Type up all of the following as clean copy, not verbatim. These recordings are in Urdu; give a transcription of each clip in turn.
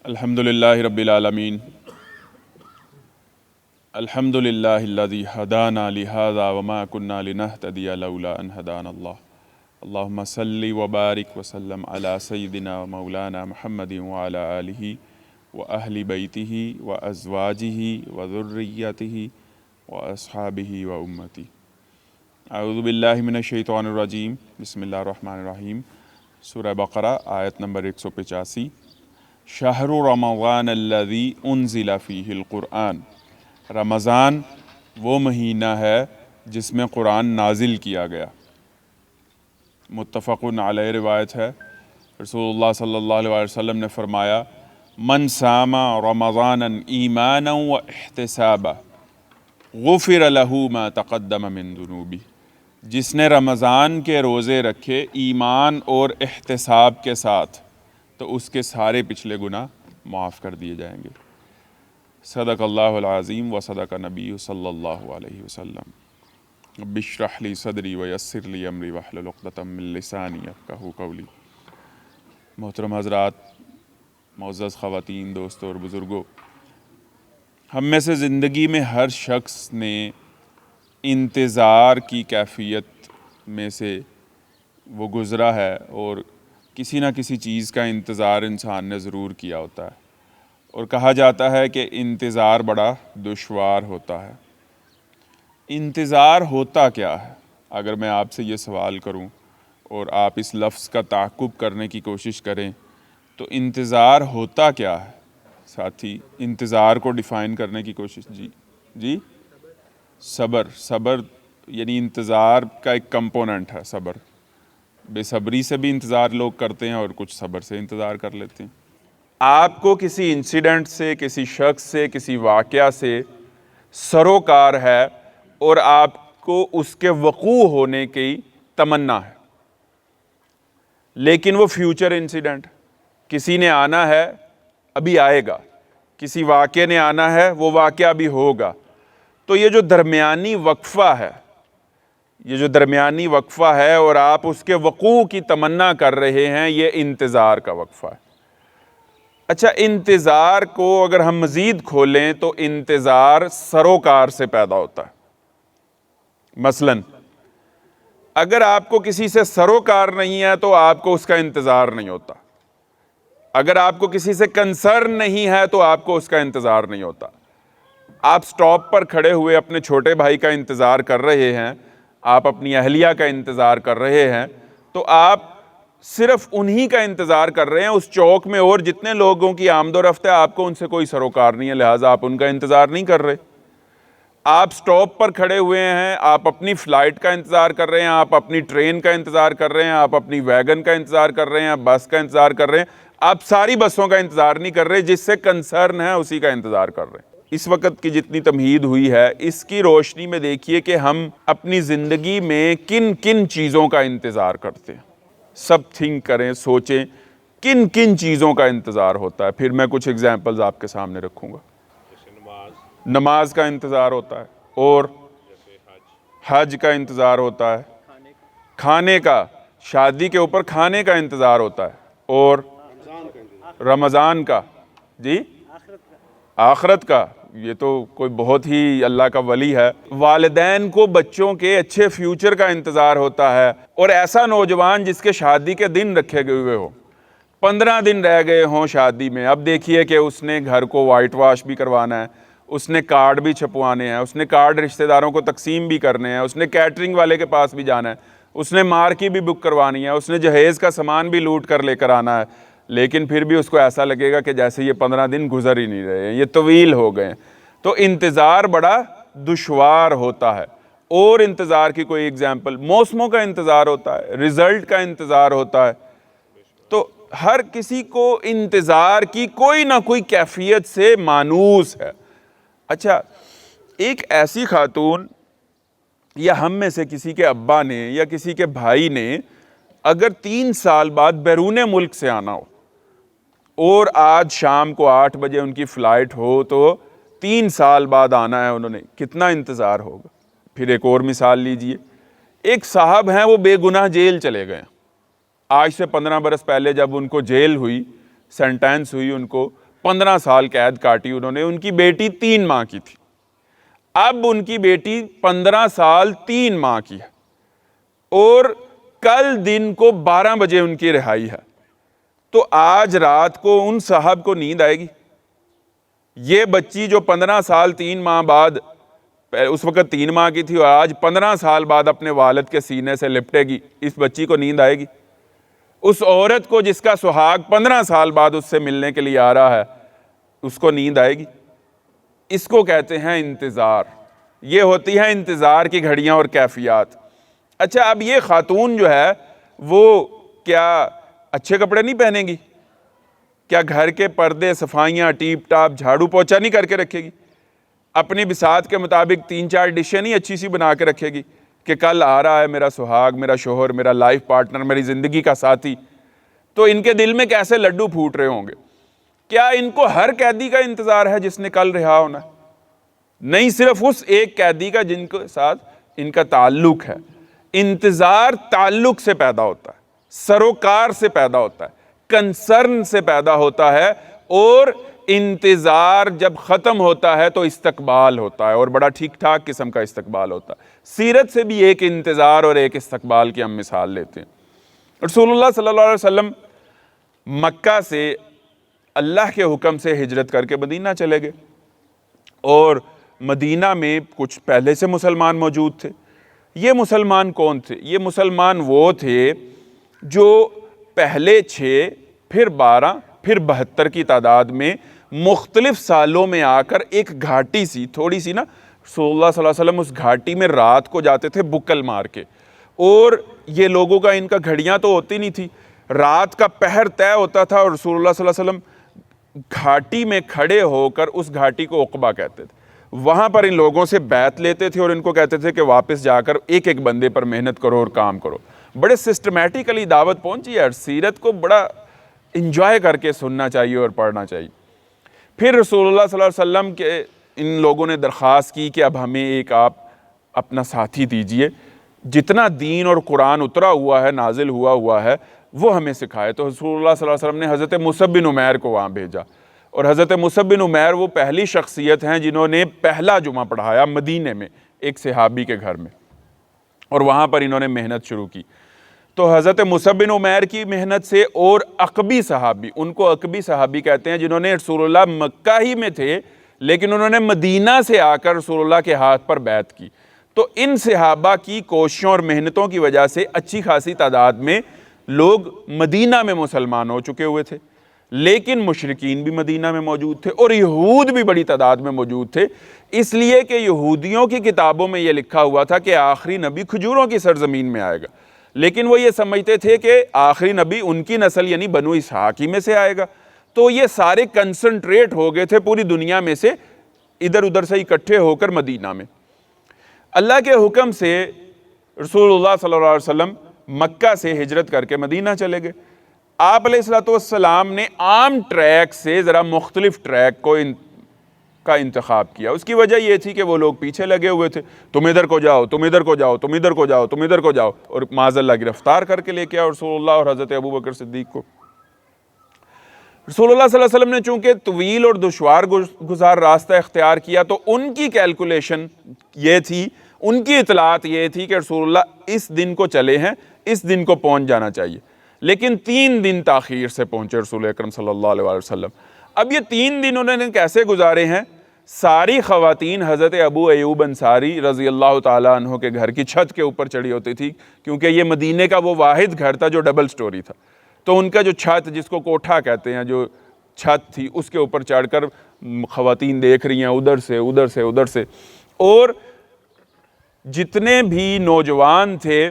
الحمدللہ رب العالمین الحمدللہ الذی ہدانا لہذا وما کنا لنہتدی لولا ان ہدانا اللہم صلی وبارک وسلم علی سیدنا و مولانا محمد وعلی آلہ و اہل بیتہ و ازواجہ و ذریتہ و اصحابہ و امتی۔ اعوذ باللہ من الشیطان الرجیم، بسم اللہ الرحمن الرحیم۔ سورہ بقرہ آیت نمبر 185۔ شہر رمضان الذی انزل فیہ القرآن، رمضان وہ مہینہ ہے جس میں قرآن نازل کیا گیا۔ متفق علیہ روایت ہے، رسول اللہ صلی اللہ علیہ وسلم نے فرمایا، من صام رمضانا ایمانا و احتسابا غفر له ما تقدم من ذنوبہ، جس نے رمضان کے روزے رکھے ایمان اور احتساب کے ساتھ تو اس کے سارے پچھلے گناہ معاف کر دیے جائیں گے۔ صدق اللہ العظیم و صدق نبی صلی اللہ علیہ وسلم۔ رب اشرح لی صدری ویسر لی امری واحلل عقدۃ من لسانی یفقہوا قولی۔ محترم حضرات، معزز خواتین، دوستوں اور بزرگوں، ہم میں سے زندگی میں ہر شخص نے انتظار کی کیفیت میں سے وہ گزرا ہے، اور کسی نہ کسی چیز کا انتظار انسان نے ضرور کیا ہوتا ہے، اور کہا جاتا ہے کہ انتظار بڑا دشوار ہوتا ہے۔ انتظار ہوتا کیا ہے؟ اگر میں آپ سے یہ سوال کروں اور آپ اس لفظ کا تعقب کرنے کی کوشش کریں تو انتظار ہوتا کیا ہے؟ ساتھی انتظار کو ڈیفائن کرنے کی کوشش۔ جی صبر یعنی انتظار کا ایک کمپوننٹ ہے صبر۔ بے صبری سے بھی انتظار لوگ کرتے ہیں اور کچھ صبر سے انتظار کر لیتے ہیں۔ آپ کو کسی انسیڈنٹ سے، کسی شخص سے، کسی واقعہ سے سروکار ہے اور آپ کو اس کے وقوع ہونے کی تمنا ہے، لیکن وہ فیوچر انسیڈنٹ، کسی نے آنا ہے ابھی آئے گا، کسی واقعے نے آنا ہے وہ واقعہ ابھی ہوگا، تو یہ جو درمیانی وقفہ ہے اور آپ اس کے وقوع کی تمنا کر رہے ہیں، یہ انتظار کا وقفہ ہے۔ اچھا، انتظار کو اگر ہم مزید کھولیں تو انتظار سروکار سے پیدا ہوتا ہے۔ مثلا اگر آپ کو کسی سے سروکار نہیں ہے تو آپ کو اس کا انتظار نہیں ہوتا، اگر آپ کو کسی سے کنسرن نہیں ہے تو آپ کو اس کا انتظار نہیں ہوتا۔ آپ سٹاپ پر کھڑے ہوئے اپنے چھوٹے بھائی کا انتظار کر رہے ہیں، آپ اپنی اہلیہ کا انتظار کر رہے ہیں، تو آپ صرف انہی کا انتظار کر رہے ہیں۔ اس چوک میں اور جتنے لوگوں کی آمد و رفت ہے آپ کو ان سے کوئی سروکار نہیں ہے، لہٰذا آپ ان کا انتظار نہیں کر رہے۔ آپ سٹاپ پر کھڑے ہوئے ہیں، آپ اپنی فلائٹ کا انتظار کر رہے ہیں، آپ اپنی ٹرین کا انتظار کر رہے ہیں، آپ اپنی ویگن کا انتظار کر رہے ہیں، آپ بس کا انتظار کر رہے ہیں، آپ ساری بسوں کا انتظار نہیں کر رہے، جس سے کنسرن ہے اسی کا انتظار کر رہے ہیں۔ اس وقت کی جتنی تمہید ہوئی ہے اس کی روشنی میں دیکھیے کہ ہم اپنی زندگی میں کن کن چیزوں کا انتظار کرتے ہیں۔ سب تھنک کریں، سوچیں کن کن چیزوں کا انتظار ہوتا ہے۔ پھر میں کچھ ایگزامپلز آپ کے سامنے رکھوں گا۔ نماز کا انتظار ہوتا ہے، اور حج کا انتظار ہوتا ہے، کھانے کا، شادی کے اوپر کھانے کا انتظار ہوتا ہے، اور رمضان کا، جی آخرت کا، یہ تو کوئی بہت ہی اللہ کا ولی ہے۔ والدین کو بچوں کے اچھے فیوچر کا انتظار ہوتا ہے، اور ایسا نوجوان جس کے شادی کے دن رکھے ہوئے ہو، 15 دن رہ گئے ہوں شادی میں، اب دیکھیے کہ اس نے گھر کو وائٹ واش بھی کروانا ہے، اس نے کارڈ بھی چھپوانے ہیں، اس نے کارڈ رشتہ داروں کو تقسیم بھی کرنے ہیں، اس نے کیٹرنگ والے کے پاس بھی جانا ہے، اس نے مارکی بھی بک کروانی ہے، اس نے جہیز کا سامان بھی لوٹ کر لے کر آنا ہے، لیکن پھر بھی اس کو ایسا لگے گا کہ جیسے یہ 15 دن گزر ہی نہیں رہے ہیں، یہ طویل ہو گئے ہیں۔ تو انتظار بڑا دشوار ہوتا ہے۔ اور انتظار کی کوئی اگزامپل، موسموں کا انتظار ہوتا ہے، رزلٹ کا انتظار ہوتا ہے۔ تو ہر کسی کو انتظار کی کوئی نہ کوئی کیفیت سے مانوس ہے۔ اچھا، ایک ایسی خاتون یا ہم میں سے کسی کے ابا نے یا کسی کے بھائی نے اگر 3 سال بعد بیرون ملک سے آنا ہو، اور آج شام کو 8 بجے ان کی فلائٹ ہو، تو 3 سال بعد آنا ہے انہوں نے، کتنا انتظار ہوگا۔ پھر ایک اور مثال لیجئے، ایک صاحب ہیں وہ بے گناہ جیل چلے گئے، آج سے 15 برس پہلے جب ان کو جیل ہوئی، سینٹینس ہوئی ان کو، 15 سال قید کاٹی انہوں نے. ان کی بیٹی 3 ماہ کی تھی. اب ان کی بیٹی 15 سال 3 ماہ کی ہے اور کل دن کو 12 بجے ان کی رہائی ہے. تو آج رات کو ان صاحب کو نیند آئے گی؟ یہ بچی جو 15 سال 3 ماہ بعد، اس وقت 3 ماہ کی تھی اور آج 15 سال بعد اپنے والد کے سینے سے لپٹے گی، اس بچی کو نیند آئے گی؟ اس عورت کو جس کا سہاگ 15 سال بعد اس سے ملنے کے لیے آ رہا ہے، اس کو نیند آئے گی؟ اس کو کہتے ہیں انتظار. یہ ہوتی ہیں انتظار کی گھڑیاں اور کیفیات. اچھا، اب یہ خاتون جو ہے وہ کیا اچھے کپڑے نہیں پہنے گی؟ کیا گھر کے پردے، صفائیاں، ٹیپ ٹاپ، جھاڑو پوچھا نہیں کر کے رکھے گی؟ اپنی بساط کے مطابق 3-4 ڈشیں نہیں اچھی سی بنا کے رکھے گی کہ کل آ رہا ہے میرا سہاگ، میرا شوہر، میرا لائف پارٹنر، میری زندگی کا ساتھی؟ تو ان کے دل میں کیسے لڈو پھوٹ رہے ہوں گے. کیا ان کو ہر قیدی کا انتظار ہے جس نے کل رہا ہونا ہے؟ نہیں، صرف اس ایک قیدی کا جن کے ساتھ ان کا تعلق ہے. انتظار تعلق سے پیدا ہوتا ہے، سروکار سے پیدا ہوتا ہے، کنسرن سے پیدا ہوتا ہے، اور انتظار جب ختم ہوتا ہے تو استقبال ہوتا ہے، اور بڑا ٹھیک ٹھاک قسم کا استقبال ہوتا ہے. سیرت سے بھی ایک انتظار اور ایک استقبال کی ہم مثال لیتے ہیں. رسول اللہ صلی اللہ علیہ وسلم مکہ سے اللہ کے حکم سے ہجرت کر کے مدینہ چلے گئے، اور مدینہ میں کچھ پہلے سے مسلمان موجود تھے. یہ مسلمان کون تھے؟ یہ مسلمان وہ تھے جو پہلے 6، پھر 12، پھر 72 کی تعداد میں مختلف سالوں میں آ کر ایک گھاٹی سی، تھوڑی سی نا، رسول اللہ صلی اللہ علیہ وسلم اس گھاٹی میں رات کو جاتے تھے بکل مار کے. اور یہ لوگوں کا، ان کا گھڑیاں تو ہوتی نہیں تھی، رات کا پہر طے ہوتا تھا، اور رسول اللہ صلی اللہ علیہ وسلم گھاٹی میں کھڑے ہو کر، اس گھاٹی کو عقبہ کہتے تھے، وہاں پر ان لوگوں سے بیعت لیتے تھے اور ان کو کہتے تھے کہ واپس جا کر ایک ایک بندے پر محنت کرو اور کام کرو. بڑے سسٹمیٹیکلی دعوت پہنچی ہے. سیرت کو بڑا انجوائے کر کے سننا چاہیے اور پڑھنا چاہیے. پھر رسول اللہ صلی اللہ علیہ وسلم کے ان لوگوں نے درخواست کی کہ اب ہمیں ایک آپ اپنا ساتھی دیجئے، جتنا دین اور قرآن اترا ہوا ہے، نازل ہوا ہے، وہ ہمیں سکھائے. تو رسول اللہ صلی اللہ علیہ وسلم نے حضرت مصعب بن عمیر کو وہاں بھیجا، اور حضرت مصعب بن عمیر وہ پہلی شخصیت ہیں جنہوں نے پہلا جمعہ پڑھایا مدینے میں ایک صحابی کے گھر میں، اور وہاں پر انہوں نے محنت شروع کی. تو حضرت مصعب بن عمیر کی محنت سے، اور عقبی صحابی، ان کو عقبی صحابی کہتے ہیں جنہوں نے رسول اللہ مکہ ہی میں تھے لیکن انہوں نے مدینہ سے آ کر رسول اللہ کے ہاتھ پر بیعت کی. تو ان صحابہ کی کوششوں اور محنتوں کی وجہ سے اچھی خاصی تعداد میں لوگ مدینہ میں مسلمان ہو چکے ہوئے تھے، لیکن مشرکین بھی مدینہ میں موجود تھے، اور یہود بھی بڑی تعداد میں موجود تھے. اس لیے کہ یہودیوں کی کتابوں میں یہ لکھا ہوا تھا کہ آخری نبی کھجوروں کی سرزمین میں آئے گا، لیکن وہ یہ سمجھتے تھے کہ آخری نبی ان کی نسل یعنی بنو اسحاق ہی میں سے آئے گا. تو یہ سارے کنسنٹریٹ ہو گئے تھے پوری دنیا میں سے، ادھر ادھر سے اکٹھے ہو کر مدینہ میں. اللہ کے حکم سے رسول اللہ صلی اللہ علیہ وسلم مکہ سے ہجرت کر کے مدینہ چلے گئے. آپ علیہ السلام نے عام ٹریک سے ذرا مختلف ٹریک کا انتخاب کیا. اس کی وجہ یہ تھی کہ وہ لوگ پیچھے لگے ہوئے تھے، تم ادھر کو جاؤ، تم ادھر کو جاؤ، تم ادھر کو جاؤ، تم ادھر کو جاؤ، اور معاذ اللہ گرفتار کر کے لے کے آؤ رسول اللہ اور حضرت ابوبکر صدیق کو. رسول اللہ صلی اللہ علیہ وسلم نے چونکہ طویل اور دشوار گزار راستہ اختیار کیا، تو ان کی کیلکولیشن یہ تھی، ان کی اطلاعات یہ تھی کہ رسول اللہ اس دن کو چلے ہیں، اس دن کو پہنچ جانا چاہیے، لیکن 3 دن تاخیر سے پہنچے رسول اکرم صلی اللہ علیہ وسلم. اب یہ 3 دن انہوں نے کیسے گزارے ہیں؟ ساری خواتین حضرت ابو ایوب انصاری رضی اللہ تعالیٰ عنہ کے گھر کی چھت کے اوپر چڑھی ہوتی تھی، کیونکہ یہ مدینے کا وہ واحد گھر تھا جو ڈبل سٹوری تھا. تو ان کا جو چھت، جس کو کوٹھا کہتے ہیں، جو چھت تھی، اس کے اوپر چڑھ کر خواتین دیکھ رہی ہیں ادھر سے ادھر سے ادھر سے. اور جتنے بھی نوجوان تھے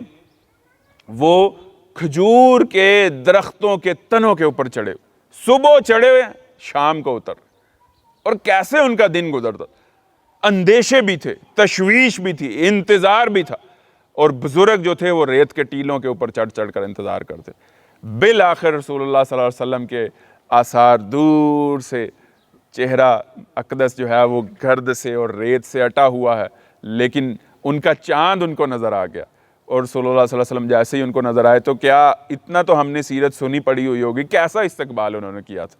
وہ کھجور کے درختوں کے تنوں کے اوپر چڑھے، صبح چڑھے ہوئے، شام کو اتر. اور کیسے ان کا دن گزرتا، اندیشے بھی تھے، تشویش بھی تھی، انتظار بھی تھا. اور بزرگ جو تھے وہ ریت کے ٹیلوں کے اوپر چڑھ چڑھ کر انتظار کرتے. بالآخر رسول اللہ صلی اللہ علیہ وسلم کے آثار دور سے، چہرہ اقدس جو ہے وہ گرد سے اور ریت سے اٹا ہوا ہے، لیکن ان کا چاند ان کو نظر آ گیا. اور رسول اللہ صلی اللہ علیہ وسلم جیسے ہی ان کو نظر آئے تو کیا اتنا تو ہم نے سیرت سنی پڑھی ہوئی ہوگی، کیسا استقبال انہوں نے کیا تھا.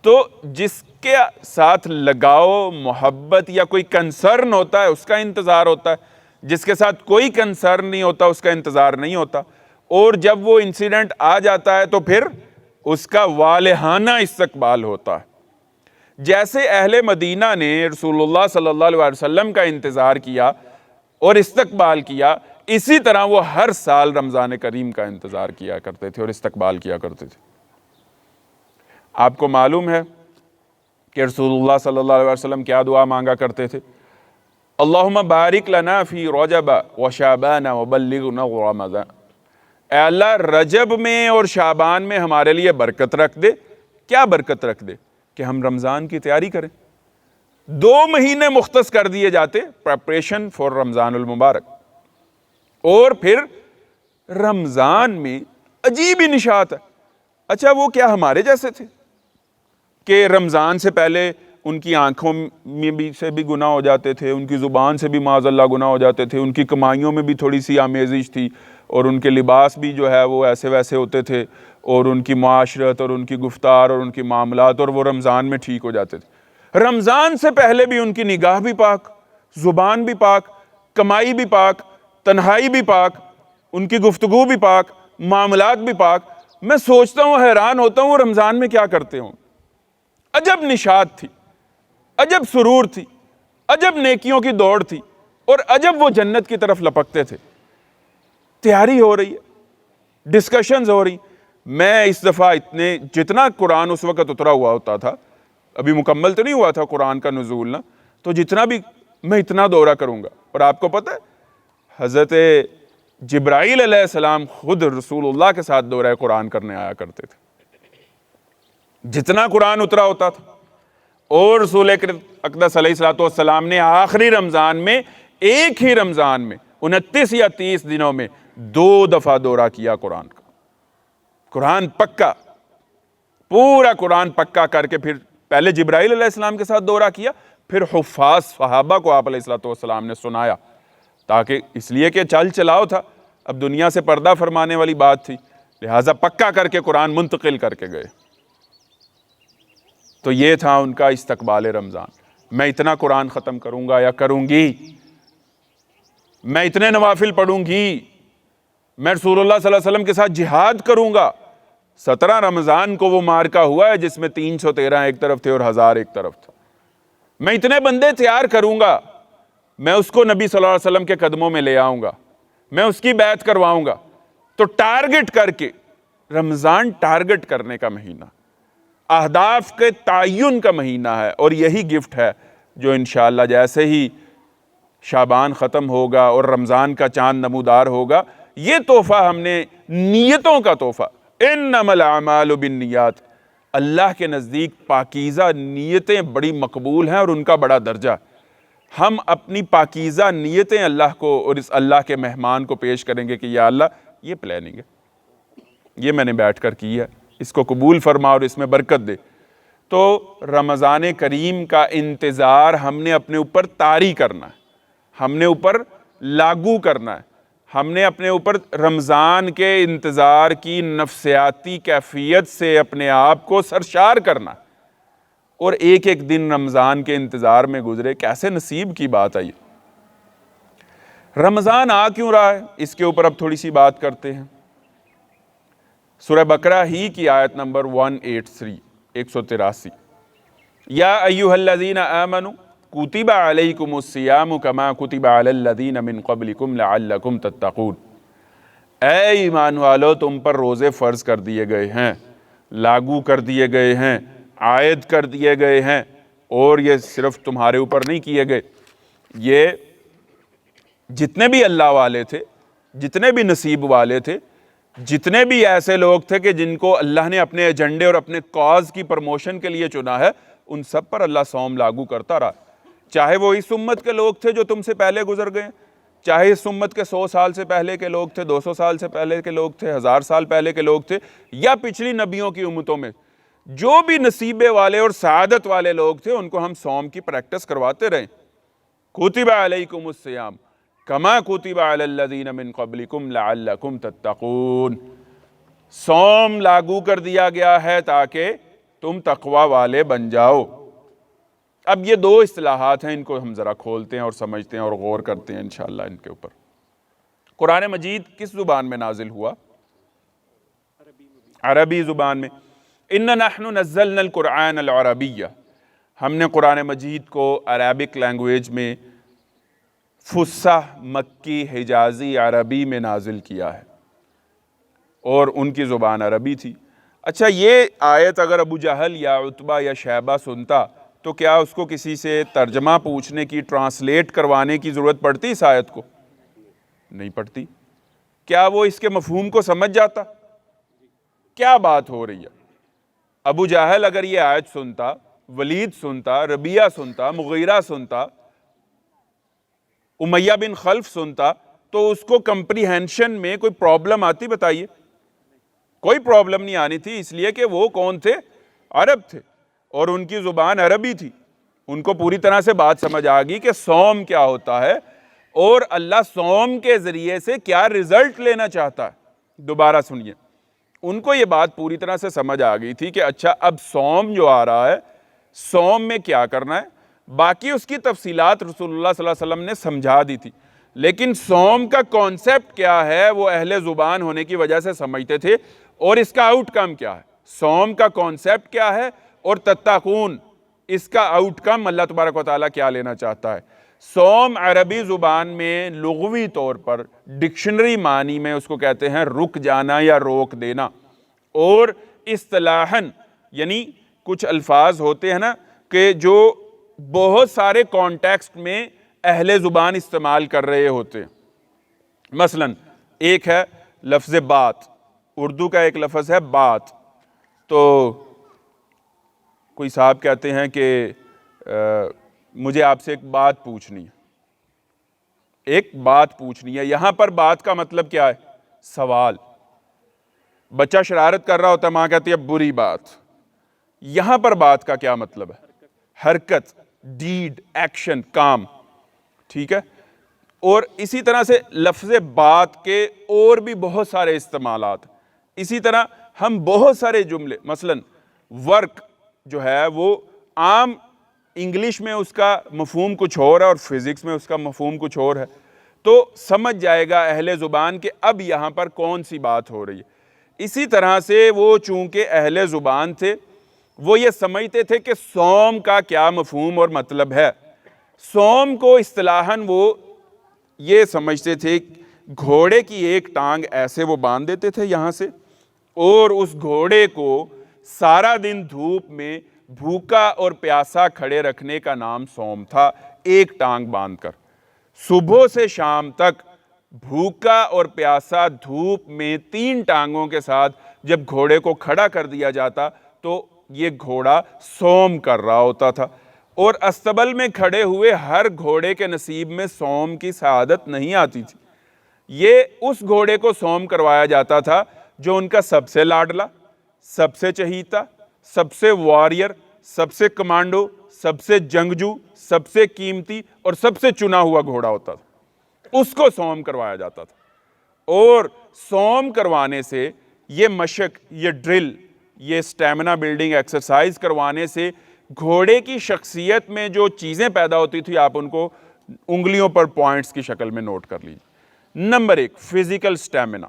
تو جس کے ساتھ لگاؤ، محبت یا کوئی کنسرن ہوتا ہے اس کا انتظار ہوتا ہے، جس کے ساتھ کوئی کنسرن نہیں ہوتا اس کا انتظار نہیں ہوتا، اور جب وہ انسیڈنٹ آ جاتا ہے تو پھر اس کا والہانہ استقبال ہوتا ہے۔ جیسے اہل مدینہ نے رسول اللہ صلی اللہ علیہ وسلم کا انتظار کیا اور استقبال کیا، اسی طرح وہ ہر سال رمضان کریم کا انتظار کیا کرتے تھے اور استقبال کیا کرتے تھے۔ آپ کو معلوم ہے کہ رسول اللہ صلی اللہ علیہ وسلم کیا دعا مانگا کرتے تھے؟ اللہم بارک لنا فی رجب و شعبان و بلغنا رمضان، اے اللہ رجب میں اور شعبان میں ہمارے لیے برکت رکھ دے۔ کیا برکت رکھ دے؟ کہ ہم رمضان کی تیاری کریں۔ 2 مہینے مختص کر دیے جاتے پریپریشن فار رمضان المبارک، اور پھر رمضان میں عجیب ہی نشاط ہے۔ اچھا وہ کیا ہمارے جیسے تھے کہ رمضان سے پہلے ان کی آنکھوں میں بھی سے بھی گناہ ہو جاتے تھے، ان کی زبان سے بھی معاذ اللہ گناہ ہو جاتے تھے، ان کی کمائیوں میں بھی تھوڑی سی آمیزش تھی، اور ان کے لباس بھی جو ہے وہ ایسے ویسے ہوتے تھے، اور ان کی معاشرت اور ان کی گفتار اور ان کی معاملات، اور وہ رمضان میں ٹھیک ہو جاتے تھے۔ رمضان سے پہلے بھی ان کی نگاہ بھی پاک، زبان بھی پاک، کمائی بھی پاک، تنہائی بھی پاک، ان کی گفتگو بھی پاک، معاملات بھی پاک۔ میں سوچتا ہوں، حیران ہوتا ہوں، وہ رمضان میں کیا کرتے ہوں؟ عجب نشاط تھی، عجب سرور تھی، عجب نیکیوں کی دوڑ تھی، اور عجب وہ جنت کی طرف لپکتے تھے۔ تیاری ہو رہی ہے، ڈسکشنز ہو رہی۔ میں اس دفعہ جتنا قرآن اس وقت اترا ہوا ہوتا تھا، ابھی مکمل تو نہیں ہوا تھا قرآن کا نزول نا، تو جتنا بھی میں اتنا دورہ کروں گا۔ اور آپ کو پتہ ہے حضرت جبرائیل علیہ السلام خود رسول اللہ کے ساتھ دورہ قرآن کرنے آیا کرتے تھے۔ جتنا قرآن اترا ہوتا تھا، اور رسول اقدس علیہ السلام نے آخری رمضان میں، ایک ہی رمضان میں 29 یا 30 دنوں میں 2 دفعہ دورہ کیا قرآن کا۔ قرآن پکا، پورا قرآن پکا کر کے پھر پہلے جبرائیل علیہ السلام کے ساتھ دورہ کیا، پھر حفاظ صحابہ کو آپ علیہ السلام نے سنایا، تاکہ اس لیے کہ چل چلاؤ تھا، اب دنیا سے پردہ فرمانے والی بات تھی، لہٰذا پکا کر کے قرآن منتقل کر کے گئے۔ تو یہ تھا ان کا استقبال رمضان۔ میں اتنا قرآن ختم کروں گا یا کروں گی، میں اتنے نوافل پڑھوں گی، میں رسول اللہ صلی اللہ علیہ وسلم کے ساتھ جہاد کروں گا۔ 17 رمضان کو وہ مارکا ہوا ہے جس میں 313 ایک طرف تھے اور 1000 ایک طرف تھے۔ میں اتنے بندے تیار کروں گا، میں اس کو نبی صلی اللہ علیہ وسلم کے قدموں میں لے آؤں گا، میں اس کی بیعت کرواؤں گا۔ تو ٹارگٹ کر کے، رمضان ٹارگٹ کرنے کا مہینہ، اہداف کے تعین کا مہینہ ہے، اور یہی گفٹ ہے جو انشاءاللہ جیسے ہی شعبان ختم ہوگا اور رمضان کا چاند نمودار ہوگا، یہ تحفہ ہم نے نیتوں کا تحفہ، انما الاعمال بالنیات، اللہ کے نزدیک پاکیزہ نیتیں بڑی مقبول ہیں اور ان کا بڑا درجہ۔ ہم اپنی پاکیزہ نیتیں اللہ کو اور اس اللہ کے مہمان کو پیش کریں گے کہ یا اللہ یہ پلاننگ ہے، یہ میں نے بیٹھ کر کی ہے، اس کو قبول فرما اور اس میں برکت دے۔ تو رمضان کریم کا انتظار ہم نے اپنے اوپر طاری کرنا ہے، ہم نے اوپر لاگو کرنا ہے، ہم نے اپنے اوپر رمضان کے انتظار کی نفسیاتی کیفیت سے اپنے آپ کو سرشار کرنا ہے۔ اور ایک ایک دن رمضان کے انتظار میں گزرے، کیسے نصیب کی بات ہے یہ۔ رمضان آ کیوں رہا ہے، اس کے اوپر اب تھوڑی سی بات کرتے ہیں۔ سورہ بقرہ ہی کی آیت نمبر 183 183، یا ایھا الذین آمنوا کتب علیکم الصیام کما کتب علی الذین من قبلکم لعلکم تتقون، اے ایمان والو تم پر روزے فرض کر دیے گئے ہیں، لاگو کر دیے گئے ہیں، عائد کر دیے گئے ہیں، اور یہ صرف تمہارے اوپر نہیں کیے گئے، یہ جتنے بھی اللہ والے تھے، جتنے بھی نصیب والے تھے، جتنے بھی ایسے لوگ تھے کہ جن کو اللہ نے اپنے ایجنڈے اور اپنے کاز کی پروموشن کے لیے چنا ہے، ان سب پر اللہ صوم لاگو کرتا رہا، چاہے وہ اس امت کے لوگ تھے جو تم سے پہلے گزر گئے، چاہے اس امت کے 100 سال سے پہلے کے لوگ تھے، 200 سال سے پہلے کے لوگ تھے، 1000 سال پہلے کے لوگ تھے، یا پچھلی نبیوں کی امتوں میں جو بھی نصیبے والے اور سعادت والے لوگ تھے، ان کو ہم صوم کی پریکٹس کرواتے رہے۔ کتب علیکم الصیام کما کتب علی الذین من قبلکم لعلکم تتقون، صوم لاگو کر دیا گیا ہے تاکہ تم تقوی والے بن جاؤ۔ اب یہ دو اصطلاحات ہیں، ان کو ہم ذرا کھولتے ہیں اور سمجھتے ہیں اور غور کرتے ہیں انشاءاللہ ان کے اوپر۔ قرآن مجید کس زبان میں نازل ہوا؟ عربی زبان میں۔ اِنَّا نَحْنُ نَزَّلْنَا الْقُرْآنَ الْعَرَبِيَّ، ہم نے قرآن مجید کو عربک لینگویج میں فصیح مکی حجازی عربی میں نازل کیا ہے، اور ان کی زبان عربی تھی۔ اچھا، یہ آیت اگر ابو جہل یا عتبہ یا شیبہ سنتا تو کیا اس کو کسی سے ترجمہ پوچھنے کی، ٹرانسلیٹ کروانے کی ضرورت پڑتی اس آیت کو؟ نہیں پڑتی۔ کیا وہ اس کے مفہوم کو سمجھ جاتا؟ کیا بات ہو رہی ہے؟ ابو جہل اگر یہ آیت سنتا، ولید سنتا، ربیعہ سنتا، مغیرہ سنتا، امیہ بن خلف سنتا، تو اس کو کمپریہنشن میں کوئی پرابلم آتی؟ بتائیے۔ کوئی پرابلم نہیں آنی تھی، اس لیے کہ وہ کون تھے؟ عرب تھے، اور ان کی زبان عربی تھی۔ ان کو پوری طرح سے بات سمجھ آ گئی کہ صوم کیا ہوتا ہے اور اللہ صوم کے ذریعے سے کیا رزلٹ لینا چاہتا ہے۔ دوبارہ سنیے، ان کو یہ بات پوری طرح سے سمجھ آ گئی تھی کہ اچھا اب صوم جو آ رہا ہے، صوم میں کیا کرنا ہے، باقی اس کی تفصیلات رسول اللہ صلی اللہ علیہ وسلم نے سمجھا دی تھی، لیکن صوم کا کانسیپٹ کیا ہے وہ اہل زبان ہونے کی وجہ سے سمجھتے تھے، اور اس کا آؤٹ کم کیا ہے، صوم کا کانسیپٹ کیا ہے، اور تتقون اس کا آؤٹ کم اللہ تبارک و تعالیٰ کیا لینا چاہتا ہے۔ صوم عربی زبان میں لغوی طور پر ڈکشنری معنی میں اس کو کہتے ہیں رک جانا یا روک دینا، اور اصطلاحاً یعنی کچھ الفاظ ہوتے ہیں نا کہ جو بہت سارے کانٹیکسٹ میں اہل زبان استعمال کر رہے ہوتے ہیں۔ مثلا ایک ہے لفظ بات، اردو کا ایک لفظ ہے بات، تو کوئی صاحب کہتے ہیں کہ مجھے آپ سے ایک بات پوچھنی ہے، ایک بات پوچھنی ہے۔ یہاں پر بات کا مطلب کیا ہے؟ سوال۔ بچہ شرارت کر رہا ہوتا ہے، ماں کہتی ہے بری بات۔ یہاں پر بات کا کیا مطلب ہے؟ حرکت، ڈیڈ، ایکشن، کام، ٹھیک ہے۔ اور اسی طرح سے لفظ بات کے اور بھی بہت سارے استعمالات، اسی طرح ہم بہت سارے جملے، مثلا ورک جو ہے وہ عام انگلش میں اس کا مفہوم کچھ اور ہے اور فزکس میں اس کا مفہوم کچھ اور ہے، تو سمجھ جائے گا اہل زبان کہ اب یہاں پر کون سی بات ہو رہی ہے۔ اسی طرح سے وہ چونکہ اہل زبان تھے، وہ یہ سمجھتے تھے کہ صوم کا کیا مفہوم اور مطلب ہے۔ صوم کو اصطلاحاً وہ یہ سمجھتے تھے، گھوڑے کی ایک ٹانگ ایسے وہ باندھ دیتے تھے یہاں سے، اور اس گھوڑے کو سارا دن دھوپ میں بھوکا اور پیاسا کھڑے رکھنے کا نام صوم تھا، ایک ٹانگ باندھ کر۔ صبح سے شام تک بھوکا اور پیاسا دھوپ میں 3 ٹانگوں کے ساتھ جب گھوڑے کو کھڑا کر دیا جاتا تو یہ گھوڑا صوم کر رہا ہوتا تھا، اور استبل میں کھڑے ہوئے ہر گھوڑے کے نصیب میں صوم کی سعادت نہیں آتی تھی۔ یہ اس گھوڑے کو صوم کروایا جاتا تھا جو ان کا سب سے لاڈلا، سب سے چہیتا، سب سے واریر، سب سے کمانڈو، سب سے جنگجو، سب سے قیمتی اور سب سے چنا ہوا گھوڑا ہوتا تھا، اس کو صوم کروایا جاتا تھا۔ اور صوم کروانے سے یہ مشق، یہ ڈرل، یہ سٹیمنا بلڈنگ ایکسرسائز کروانے سے گھوڑے کی شخصیت میں جو چیزیں پیدا ہوتی تھی، آپ ان کو انگلیوں پر پوائنٹس کی شکل میں نوٹ کر لیجیے۔ نمبر 1، فزیکل سٹیمنا،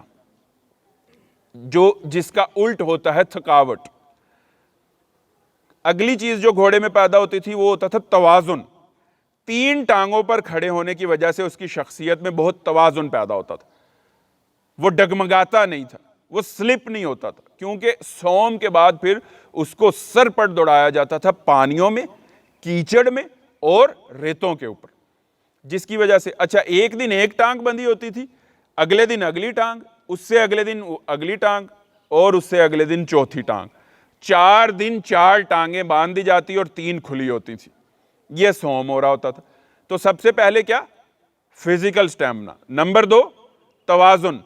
جس کا الٹ ہوتا ہے تھکاوٹ۔ اگلی چیز جو گھوڑے میں پیدا ہوتی تھی وہ ہوتا تھا توازن۔ 3 ٹانگوں پر کھڑے ہونے کی وجہ سے اس کی شخصیت میں بہت توازن پیدا ہوتا تھا، وہ ڈگمگاتا نہیں تھا، وہ سلپ نہیں ہوتا تھا، کیونکہ صوم کے بعد پھر اس کو سر پر دوڑایا جاتا تھا پانیوں میں، کیچڑ میں اور ریتوں کے اوپر، جس کی وجہ سے اچھا ایک دن ایک ٹانگ بندھی ہوتی تھی، اگلے دن اگلی ٹانگ، اس سے اگلے دن اگلی ٹانگ، اور اس سے اگلے دن چوتھی ٹانگ، 4 دن 4 ٹانگیں باندھ دی جاتی اور 3 کھلی ہوتی تھی۔ یہ صوم ہو رہا ہوتا تھا۔ تو سب سے پہلے کیا؟ Physical stamina. نمبر 2، توازن،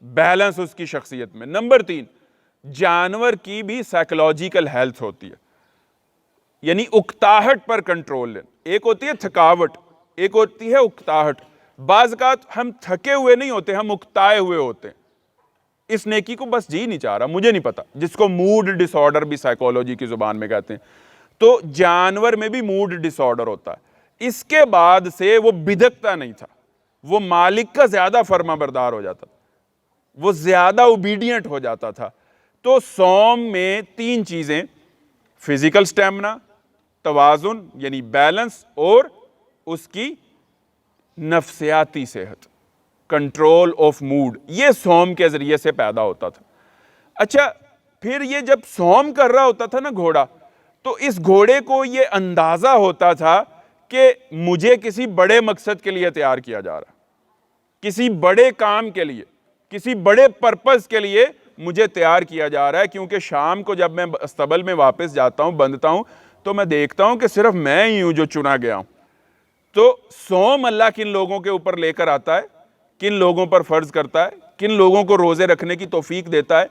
بیلنس اس کی شخصیت میں۔ نمبر 3، جانور کی بھی سائیکولوجیکل ہیلتھ ہوتی ہے، یعنی اکتاہٹ پر کنٹرول لینا۔ ایک ہوتی ہے تھکاوٹ، ایک ہوتی ہے اکتاہٹ۔ بعض اوقات ہم تھکے ہوئے نہیں ہوتے، ہم اکتائے ہوئے ہوتے ہیں۔ اس نیکی کو بس جی نہیں چاہ رہا، مجھے نہیں پتا، جس کو موڈ ڈس آرڈر بھی سائیکولوجی کی زبان میں کہتے ہیں، تو جانور میں بھی موڈ ڈس آرڈر ہوتا ہے، اس کے بعد سے وہ بدکتا نہیں تھا، وہ مالک کا زیادہ فرما بردار ہو جاتا تھا، وہ زیادہ اوبیڈینٹ ہو جاتا تھا۔ تو صوم میں 3 چیزیں، فزیکل سٹیمنا، توازن یعنی بیلنس، اور اس کی نفسیاتی صحت، کنٹرول آف موڈ، یہ صوم کے ذریعے سے پیدا ہوتا تھا۔ اچھا، پھر یہ جب صوم کر رہا ہوتا تھا نا گھوڑا، تو اس گھوڑے کو یہ اندازہ ہوتا تھا کہ مجھے کسی بڑے مقصد کے لیے تیار کیا جا رہا ہے، کسی بڑے کام کے لیے، کسی بڑے پرپز کے لیے مجھے تیار کیا جا رہا ہے، کیونکہ شام کو جب میں استبل میں واپس جاتا ہوں، بندتا ہوں، تو میں دیکھتا ہوں کہ صرف میں ہی ہوں جو چنا گیا ہوں۔ تو صوم اللہ کن لوگوں کے اوپر لے کر آتا ہے، کن لوگوں پر فرض کرتا ہے، کن لوگوں کو روزے رکھنے کی توفیق دیتا ہے،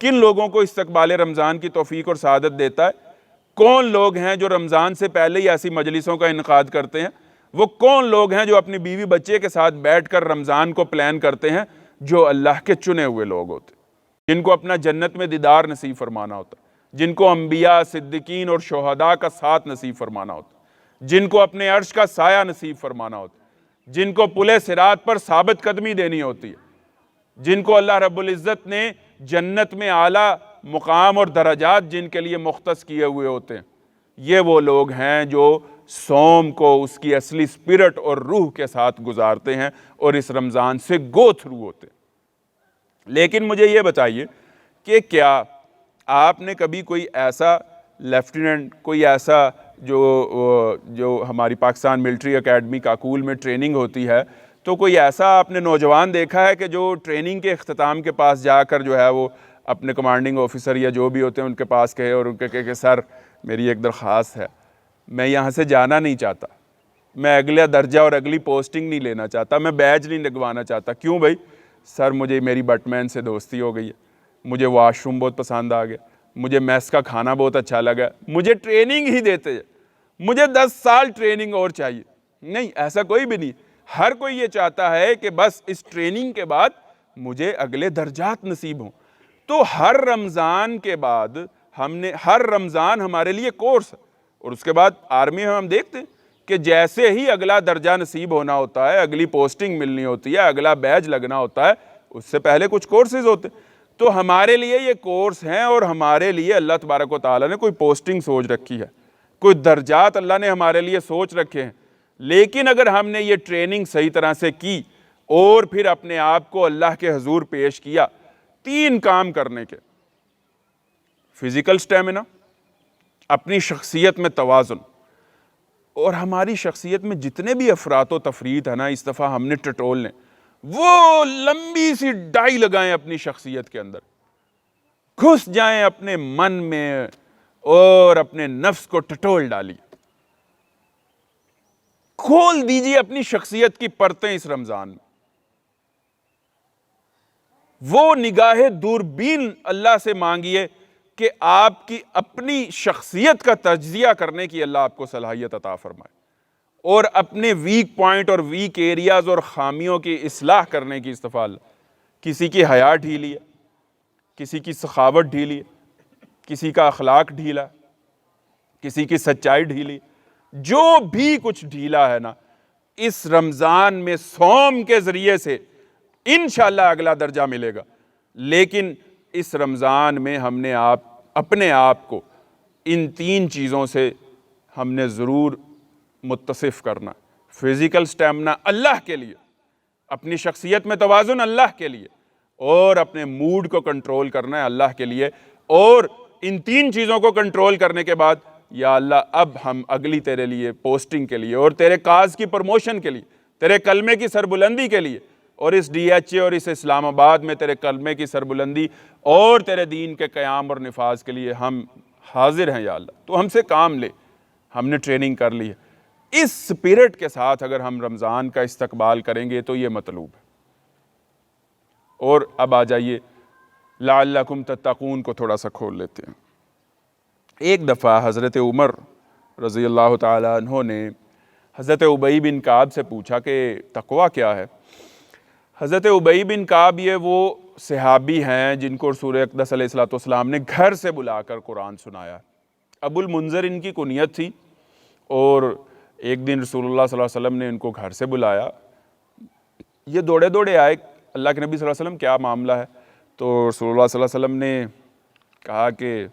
کن لوگوں کو استقبال رمضان کی توفیق اور سعادت دیتا ہے، کون لوگ ہیں جو رمضان سے پہلے ہی ایسی مجلسوں کا انعقاد کرتے ہیں، وہ کون لوگ ہیں جو اپنی بیوی بچے کے ساتھ بیٹھ کر رمضان کو پلان کرتے ہیں، جو اللہ کے چنے ہوئے لوگ ہوتے ہیں، جن کو اپنا جنت میں دیدار نصیب فرمانا ہوتا ہے، جن کو انبیاء، صدیقین اور شہداء کا ساتھ نصیب فرمانا ہوتا ہے، جن کو اپنے عرش کا سایہ نصیب فرمانا ہوتا ہے، جن کو پلِ صراط پر ثابت قدمی دینی ہوتی ہے، جن کو اللہ رب العزت نے جنت میں اعلیٰ مقام اور درجات جن کے لیے مختص کیے ہوئے ہوتے ہیں، یہ وہ لوگ ہیں جو صوم کو اس کی اصلی اسپرٹ اور روح کے ساتھ گزارتے ہیں اور اس رمضان سے گو تھرو ہوتے ہیں۔ لیکن مجھے یہ بتائیے کہ کیا آپ نے کبھی کوئی ایسا لیفٹیننٹ، کوئی ایسا جو ہماری پاکستان ملٹری اکیڈمی کاکول میں ٹریننگ ہوتی ہے، تو کوئی ایسا آپ نے نوجوان دیکھا ہے کہ جو ٹریننگ کے اختتام کے پاس جا کر جو ہے وہ اپنے کمانڈنگ آفیسر یا جو بھی ہوتے ہیں ان کے پاس کہے اور ان کے کہے کہ سر میری ایک درخواست ہے، میں یہاں سے جانا نہیں چاہتا، میں اگلا درجہ اور اگلی پوسٹنگ نہیں لینا چاہتا، میں بیج نہیں لگوانا چاہتا، کیوں بھائی؟ سر مجھے میری بٹ مین سے دوستی ہو گئی ہے، مجھے واش روم بہت پسند آ گیا، مجھے میس کا کھانا بہت اچھا لگا، مجھے ٹریننگ ہی دیتے ہیں، مجھے 10 سال ٹریننگ اور چاہیے۔ نہیں، ایسا کوئی بھی نہیں، ہر کوئی یہ چاہتا ہے کہ بس اس ٹریننگ کے بعد مجھے اگلے درجات نصیب ہوں۔ تو ہر رمضان کے بعد ہر رمضان ہمارے لیے کورس ہے، اور اس کے بعد آرمی میں ہم دیکھتے ہیں کہ جیسے ہی اگلا درجہ نصیب ہونا ہوتا ہے، اگلی پوسٹنگ ملنی ہوتی ہے، اگلا بیج لگنا ہوتا ہے، اس سے پہلے کچھ کورسز ہوتے ہیں۔ تو ہمارے لیے یہ کورس ہیں، اور ہمارے لیے اللہ تبارک و تعالیٰ نے کوئی پوسٹنگ سوچ رکھی ہے، کوئی درجات اللہ نے ہمارے لیے سوچ رکھے ہیں۔ لیکن اگر ہم نے یہ ٹریننگ صحیح طرح سے کی اور پھر اپنے آپ کو اللہ کے حضور پیش کیا 3 کام کرنے کے: فزیکل سٹیمنا، اپنی شخصیت میں توازن، اور ہماری شخصیت میں جتنے بھی افراط و تفریط ہے نا، اس دفعہ ہم نے ٹٹول لیں، وہ لمبی سی ڈائی لگائیں اپنی شخصیت کے اندر، گھس جائیں اپنے من میں اور اپنے نفس کو ٹٹول ڈالیے، کھول دیجئے اپنی شخصیت کی پرتیں اس رمضان میں، وہ نگاہ دوربین اللہ سے مانگیے کہ آپ کی اپنی شخصیت کا تجزیہ کرنے کی اللہ آپ کو صلاحیت عطا فرمائے، اور اپنے ویک پوائنٹ اور ویک ایریاز اور خامیوں کی اصلاح کرنے کی استفال۔ کسی کی حیا ڈھیلی ہے، کسی کی سخاوت ڈھیلی ہے، کسی کا اخلاق ڈھیلا، کسی کی سچائی ڈھیلی، جو بھی کچھ ڈھیلا ہے نا، اس رمضان میں صوم کے ذریعے سے انشاءاللہ اگلا درجہ ملے گا۔ لیکن اس رمضان میں ہم نے اپنے آپ کو ان 3 چیزوں سے ہم نے ضرور متصف کرنا: فزیکل سٹیمنا اللہ کے لیے، اپنی شخصیت میں توازن اللہ کے لیے، اور اپنے موڈ کو کنٹرول کرنا ہے اللہ کے لیے۔ اور ان 3 چیزوں کو کنٹرول کرنے کے بعد یا اللہ اب ہم اگلی تیرے لیے پوسٹنگ کے لیے اور تیرے کاز کی پروموشن کے لیے، تیرے کلمے کی سربلندی کے لیے، اور اس ڈی ایچ اے اور اس اسلام آباد میں تیرے کلمے کی سربلندی اور تیرے دین کے قیام اور نفاذ کے لیے ہم حاضر ہیں یا اللہ، تو ہم سے کام لے، ہم نے ٹریننگ کر لی ہے۔ اس سپیرٹ کے ساتھ اگر ہم رمضان کا استقبال کریں گے تو یہ مطلوب ہے۔ اور اب آ جائیے لعلکم تتقون کو تھوڑا سا کھول لیتے ہیں۔ ایک دفعہ حضرت عمر رضی اللہ تعالیٰ عنہ نے حضرت ابی بن کعب سے پوچھا کہ تقویٰ کیا ہے؟ حضرت ابی بن کعب یہ وہ صحابی ہیں جن کو رسول اقدس علیہ الصلوۃ والسلام نے گھر سے بلا کر قرآن سنایا۔ ابو المنذر ان کی کنیت تھی، اور ایک دن رسول اللہ صلی اللہ علیہ وسلم نے ان کو گھر سے بلایا۔ یہ دوڑے دوڑے آئے، اللہ کے نبی صلی اللہ علیہ وسلم کیا معاملہ ہے؟ تو رسول اللہ صلی اللہ علیہ وسلم نے کہا کہ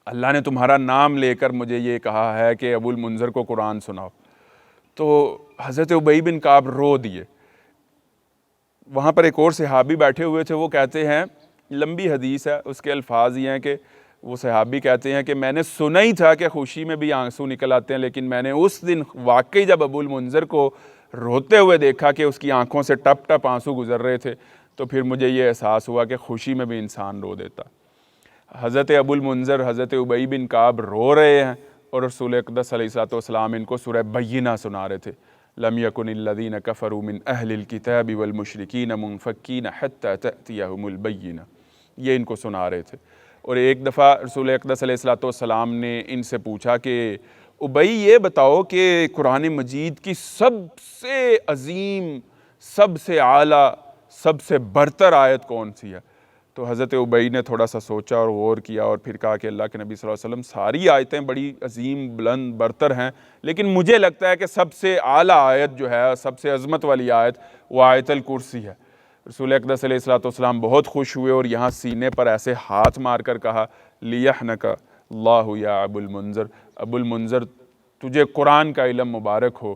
اللہ نے تمہارا نام لے کر مجھے یہ کہا ہے کہ ابو المنذر کو قرآن سناؤ۔ تو حضرت ابی بن کعب رو دیے۔ وہاں پر ایک اور صحابی بیٹھے ہوئے تھے، وہ کہتے ہیں، لمبی حدیث ہے، اس کے الفاظ یہ ہیں کہ وہ صحابی کہتے ہیں کہ میں نے سنا ہی تھا کہ خوشی میں بھی آنسو نکل آتے ہیں، لیکن میں نے اس دن واقعی جب ابو المنذر کو روتے ہوئے دیکھا کہ اس کی آنکھوں سے ٹپ ٹپ آنسو گزر رہے تھے، تو پھر مجھے یہ احساس ہوا کہ خوشی میں بھی انسان رو دیتا۔ حضرت ابو المنذر، حضرت ابی بن کعب رو رہے ہیں، اور رسول اقدس علیہ الصلوۃ والسلام ان کو سورہ بینہ سنا رہے تھے۔ لم یکن الذین کفروا من اہل الکتاب والمشرکین منفکین حتی تأتیہم البینہ، یہ ان کو سنا رہے تھے۔ اور ایک دفعہ رسول اقدس علیہ الصلوۃ والسلام نے ان سے پوچھا کہ ابی یہ بتاؤ کہ قرآن مجید کی سب سے عظیم، سب سے اعلیٰ، سب سے برتر آیت کون سی ہے؟ تو حضرت ابی نے تھوڑا سا سوچا اور غور کیا، اور پھر کہا کہ اللہ کے نبی صلی اللہ علیہ وسلم ساری آیتیں بڑی عظیم، بلند، برتر ہیں، لیکن مجھے لگتا ہے کہ سب سے اعلیٰ آیت جو ہے، سب سے عظمت والی آیت، وہ آیت الکرسی ہے۔ رسول اقدس علیہ الصلوۃ والسلام بہت خوش ہوئے، اور یہاں سینے پر ایسے ہاتھ مار کر کہا، لیحنک اللہ یا ابو المنذر، ابو المنذر تجھے قرآن کا علم مبارک ہو۔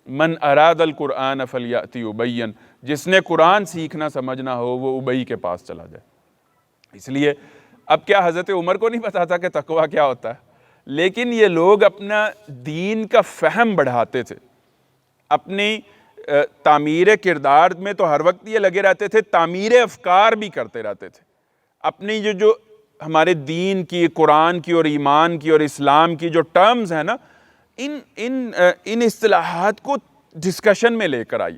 من اراد القرآن فلیأتی ابین، جس نے قرآن سیکھنا سمجھنا ہو وہ ابی کے پاس چلا جائے۔ اس لیے اب کیا حضرت عمر کو نہیں پتا تھا کہ تقویٰ کیا ہوتا ہے؟ لیکن یہ لوگ اپنا دین کا فہم بڑھاتے تھے، اپنی تعمیر کردار میں تو ہر وقت یہ لگے رہتے تھے، تعمیر افکار بھی کرتے رہتے تھے۔ اپنی جو ہمارے دین کی، قرآن کی اور ایمان کی اور اسلام کی جو ٹرمز ہیں نا، ان اصطلاحات کو ڈسکشن میں لے کر آئیے،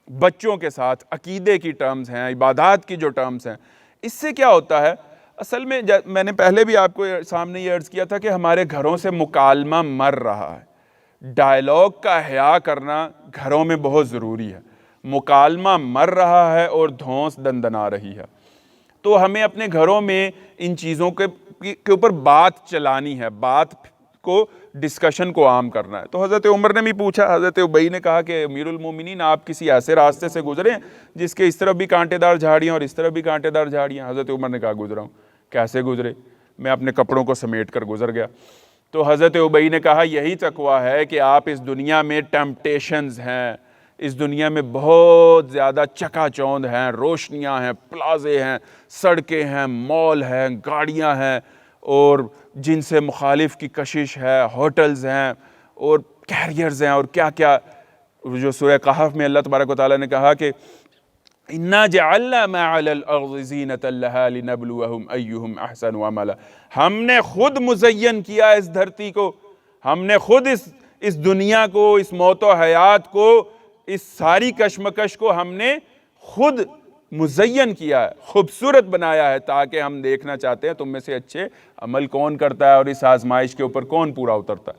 بچوں کے ساتھ۔ عقیدے کی ٹرمز ہیں، عبادات کی جو ٹرمز ہیں، اس سے کیا ہوتا ہے؟ اصل میں میں نے پہلے بھی آپ کو سامنے یہ عرض کیا تھا کہ ہمارے گھروں سے مکالمہ مر رہا ہے، ڈائلاگ کا احیاء کرنا گھروں میں بہت ضروری ہے۔ مکالمہ مر رہا ہے اور دھونس دندنا رہی ہے، تو ہمیں اپنے گھروں میں ان چیزوں کے اوپر بات چلانی ہے، بات کو، ڈسکشن کو عام کرنا ہے۔ تو حضرت عمر نے بھی پوچھا، حضرت ابی نے کہا کہ امیر المومنین آپ کسی ایسے راستے سے گزرے ہیں جس کے اس طرف بھی کانٹے دار جھاڑیاں اور اس طرف بھی کانٹے دار جھاڑیاں؟ حضرت عمر نے کہا گزرا ہوں۔ کیسے گزرے؟ میں اپنے کپڑوں کو سمیٹ کر گزر گیا۔ تو حضرت ابی نے کہا یہی تقویٰ ہے کہ آپ اس دنیا میں ٹیمپٹیشنز ہیں، اس دنیا میں بہت زیادہ چکا چوند ہیں، روشنیاں ہیں، پلازے ہیں، سڑکیں ہیں، مال ہیں، گاڑیاں ہیں، اور جن سے مخالف کی کشش ہے، ہوٹلز ہیں اور کیریئرز ہیں، اور کیا کیا، جو سورہ کہف میں اللہ تبارک و تعالیٰ نے کہا کہ اِنَّا جَعَلْنَا مَا عَلَى الْأَرْضِ زِينَةً لَهَا لِنَبْلُوَهُمْ أَيُّهُمْ أَحْسَنُ عَمَلًا، ہم نے خود مزین کیا اس دھرتی کو، ہم نے خود اس دنیا کو، اس موت و حیات کو، اس ساری کشمکش کو ہم نے خود مزین کیا ہے، خوبصورت بنایا ہے، تاکہ ہم دیکھنا چاہتے ہیں تم میں سے اچھے عمل کون کرتا ہے اور اس آزمائش کے اوپر کون پورا اترتا ہے۔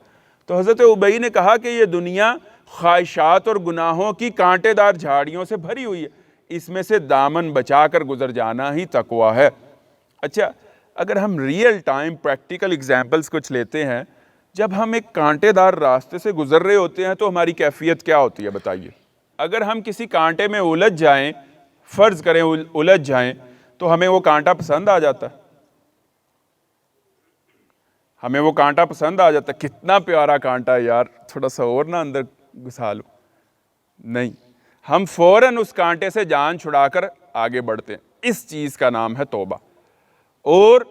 تو حضرت ابی نے کہا کہ یہ دنیا خواہشات اور گناہوں کی کانٹے دار جھاڑیوں سے بھری ہوئی ہے، اس میں سے دامن بچا کر گزر جانا ہی تقویٰ ہے۔ اچھا، اگر ہم ریئل ٹائم پریکٹیکل ایگزامپلس کچھ لیتے ہیں، جب ہم ایک کانٹے دار راستے سے گزر رہے ہوتے ہیں تو ہماری کیفیت کیا ہوتی ہے بتائیے؟ اگر ہم کسی کانٹے میں الجھ جائیں، فرض کریں الجھ جائیں، تو ہمیں وہ کانٹا پسند آ جاتا ہے، ہمیں وہ کانٹا پسند آ جاتا ہے، کتنا پیارا کانٹا ہے یار، تھوڑا سا اور نا اندر گھسا لو، نہیں، ہم فوراً اس کانٹے سے جان چھڑا کر آگے بڑھتے ہیں۔ اس چیز کا نام ہے توبہ۔ اور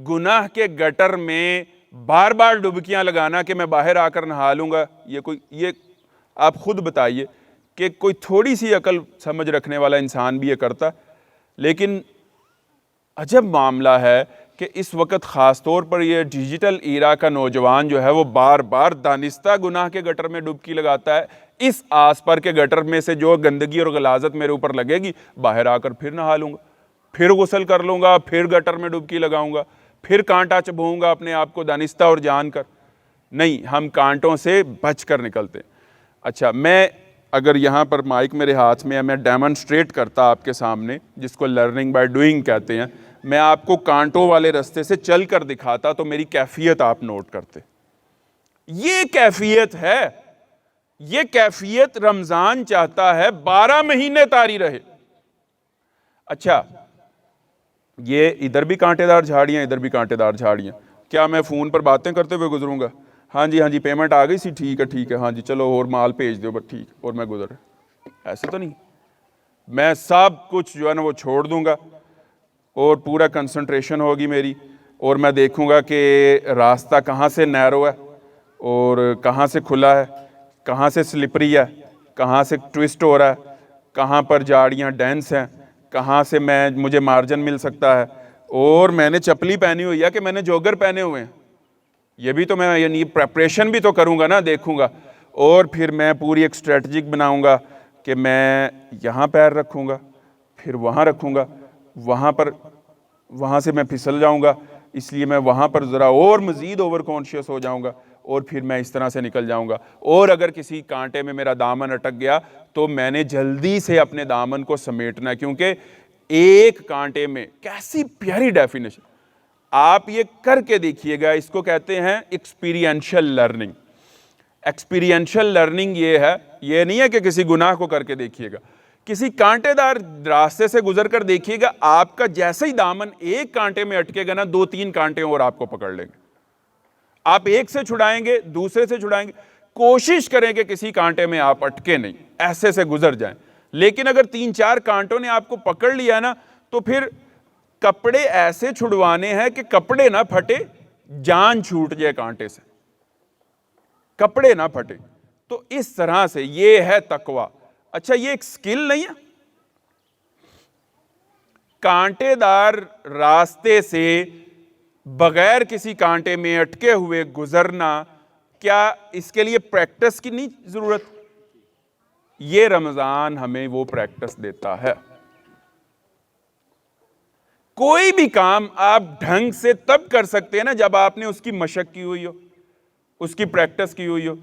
گناہ کے گٹر میں بار بار ڈبکیاں لگانا کہ میں باہر آ کر نہا لوں گا، یہ آپ خود بتائیے کہ کوئی تھوڑی سی عقل سمجھ رکھنے والا انسان بھی یہ کرتا؟ لیکن عجب معاملہ ہے کہ اس وقت خاص طور پر یہ ڈیجیٹل ایرا کا نوجوان جو ہے وہ بار بار دانستہ گناہ کے گٹر میں ڈبکی لگاتا ہے۔ اس آس پر کے گٹر میں سے جو گندگی اور غلاظت میرے اوپر لگے گی، باہر آ کر پھر نہا لوں گا، پھر غسل کر لوں گا، پھر گٹر میں ڈبکی لگاؤں گا، پھر کانٹا چبھوں گا اپنے آپ کو دانستہ اور جان کر۔ نہیں، ہم کانٹوں سے بچ کر نکلتے ہیں۔ اچھا، میں اگر یہاں پر مائک میرے ہاتھ میں ہے، میں ڈیمونسٹریٹ کرتا آپ کے سامنے، جس کو لرننگ بائی ڈوئنگ کہتے ہیں، میں آپ کو کانٹوں والے رستے سے چل کر دکھاتا تو میری کیفیت آپ نوٹ کرتے. یہ کیفیت ہے، یہ کیفیت رمضان چاہتا ہے 12 مہینے طاری رہے. اچھا، یہ ادھر بھی کانٹے دار جھاڑیاں، ادھر بھی کانٹے دار جھاڑیاں، کیا میں فون پر باتیں کرتے ہوئے گزروں گا؟ ہاں جی پیمنٹ آ گئی سی، ٹھیک ہے ہاں جی چلو اور مال بھیج دو، بس ٹھیک، اور میں گزر. ایسے تو نہیں. میں سب کچھ جو ہے نا وہ چھوڑ دوں گا اور پورا کنسنٹریشن ہوگی میری، اور میں دیکھوں گا کہ راستہ کہاں سے نیرو ہے اور کہاں سے کھلا ہے، کہاں سے سلپری ہے، کہاں سے ٹوسٹ ہو رہا ہے، کہاں پر جاڑیاں ڈینس ہیں، کہاں سے مجھے مارجن مل سکتا ہے. اور میں نے چپلی پہنی ہوئی ہے کہ میں نے جوگر پہنے ہوئے ہیں، یہ بھی تو میں یعنی پریپریشن بھی تو کروں گا نا، دیکھوں گا. اور پھر میں پوری ایک اسٹریٹجک بناؤں گا کہ میں یہاں پیر رکھوں گا، پھر وہاں رکھوں گا، وہاں سے میں پھسل جاؤں گا، اس لیے میں وہاں پر ذرا اور مزید اوور کانشیس ہو جاؤں گا، اور پھر میں اس طرح سے نکل جاؤں گا. اور اگر کسی کانٹے میں میرا دامن اٹک گیا تو میں نے جلدی سے اپنے دامن کو سمیٹنا ہے، کیونکہ ایک کانٹے میں، کیسی پیاری ڈیفینیشن، آپ یہ کر کے دیکھیے گا، اس کو کہتے ہیں ایکسپیرینشل لرننگ. ایکسپیرینشل لرننگ یہ ہے، یہ نہیں ہے کہ کسی گناہ کو کر کے دیکھیے گا، کسی کانٹے دار راستے سے گزر کر دیکھیے گا، آپ کا جیسے ہی دامن ایک کانٹے میں اٹکے گا نا، 2-3 کانٹے اور آپ کو پکڑ لیں گے. آپ ایک سے چھڑائیں گے، دوسرے سے چھڑائیں گے، کوشش کریں کہ کسی کانٹے میں آپ اٹکے نہیں، ایسے سے گزر جائیں. لیکن اگر 3-4 کانٹوں نے آپ کو پکڑ لیا نا، تو پھر کپڑے ایسے چھڑوانے ہیں کہ کپڑے نہ پھٹے، جان چھوٹ جائے کانٹے سے، کپڑے نہ پھٹے. تو اس طرح سے یہ ہے تقویٰ. اچھا، یہ ایک سکل نہیں ہے؟ کانٹے دار راستے سے بغیر کسی کانٹے میں اٹکے ہوئے گزرنا، کیا اس کے لیے پریکٹس کی نہیں ضرورت؟ یہ رمضان ہمیں وہ پریکٹس دیتا ہے. کوئی بھی کام آپ ڈھنگ سے تب کر سکتے ہیں نا جب آپ نے اس کی مشق کی ہوئی ہو، اس کی پریکٹس کی ہوئی ہو.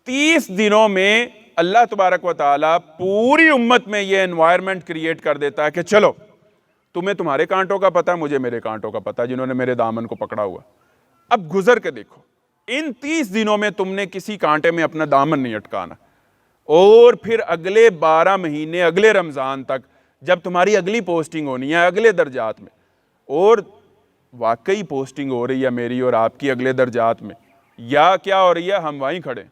30 دنوں میں اللہ تبارک و تعالیٰ پوری امت میں یہ انوائرمنٹ کریٹ کر دیتا ہے کہ چلو، تمہیں تمہارے کانٹوں کا پتہ، مجھے میرے کانٹوں کا پتہ، جنہوں نے میرے دامن کو پکڑا ہوا. اب گزر کے دیکھو، ان 30 دنوں میں تم نے کسی کانٹے میں اپنا دامن نہیں اٹکانا. اور پھر اگلے 12 مہینے، اگلے رمضان تک، جب تمہاری اگلی پوسٹنگ ہونی ہے اگلے درجات میں، اور واقعی پوسٹنگ ہو رہی ہے میری اور آپ کی اگلے درجات میں، یا کیا ہو رہی ہے، ہم وہیں کھڑے،